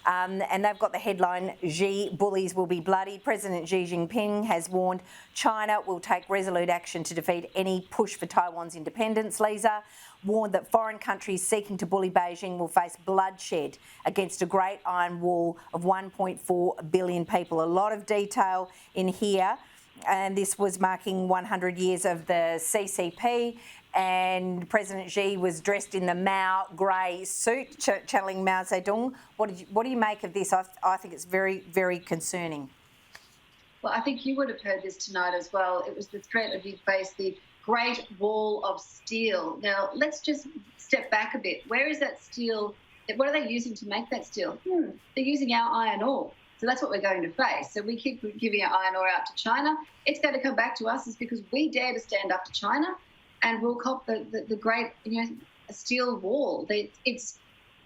And they've got the headline, Xi bullies will be bloody. President Xi Jinping has warned China will take resolute action to defeat any push for Taiwan's independence. Leisa warned that foreign countries seeking to bully Beijing will face bloodshed against a great iron wall of 1.4 billion people. A lot of detail in here. And this was marking 100 years of the CCP, and President Xi was dressed in the Mao grey suit, channeling Mao Zedong. What do you make of this? I think it's very, very concerning. Well, I think you would have heard this tonight as well. It was the threat of you face the Great Wall of Steel. Now, let's just step back a bit. Where is that steel? What are they using to make that steel? They're using our iron ore. So that's what we're going to face. So we keep giving our iron ore out to China. It's going to come back to us is because we dare to stand up to China, and we'll cop the great, steel wall. It's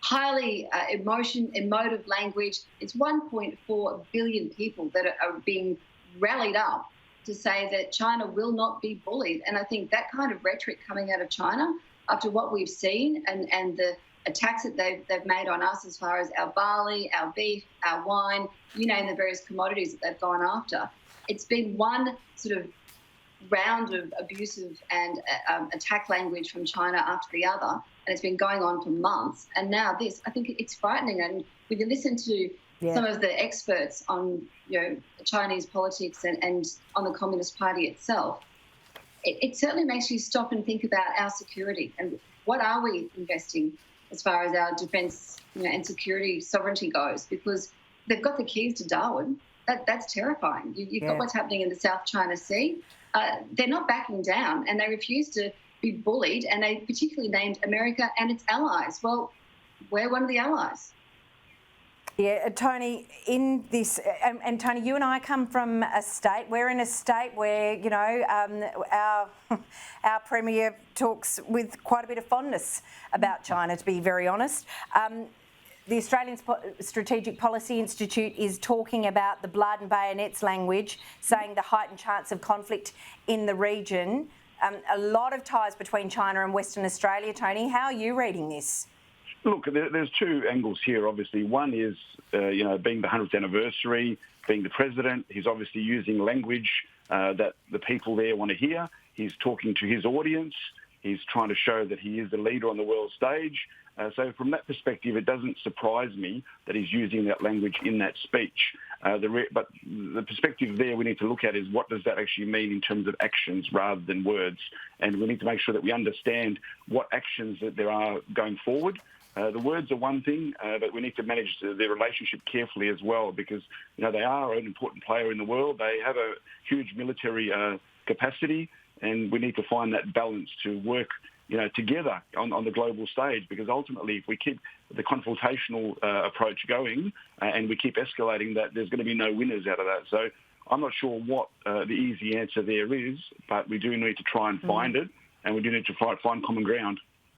highly emotive language. It's 1.4 billion people that are being rallied up to say that China will not be bullied. And I think that kind of rhetoric coming out of China after what we've seen and the attacks that they've made on us as far as our barley, our beef, our wine, you name the various commodities that they've gone after. It's been one sort of round of abusive and attack language from China after the other, and it's been going on for months. And now this, I think it's frightening. And we can listen to some of the experts on Chinese politics and on the Communist Party itself. It certainly makes you stop and think about our security and what are we investing as far as our defence and security sovereignty goes, because they've got the keys to Darwin. That's terrifying. You've got what's happening in the South China Sea. They're not backing down, and they refuse to be bullied, and they particularly named America and its allies. Well, we're one of the allies. Yeah, Tony, in this, and Tony, you and I come from a state, we're in a state where, our Premier talks with quite a bit of fondness about China, to be very honest. The Australian Strategic Policy Institute is talking about the blood and bayonets language, saying the heightened chance of conflict in the region. A lot of ties between China and Western Australia. Tony, how are you reading this? Look, there's two angles here, obviously. One is, being the 100th anniversary, being the president, he's obviously using language that the people there want to hear. He's talking to his audience. He's trying to show that he is the leader on the world stage. So from that perspective, it doesn't surprise me that he's using that language in that speech. But the perspective there we need to look at is what does that actually mean in terms of actions rather than words. And we need to make sure that we understand what actions that there are going forward. The words are one thing, but we need to manage their relationship carefully as well because, they are an important player in the world. They have a huge military capacity, and we need to find that balance to work, together on the global stage, because ultimately if we keep the confrontational approach going and we keep escalating that, there's going to be no winners out of that. So I'm not sure what the easy answer there is, but we do need to try and find it, and we do need to find common ground.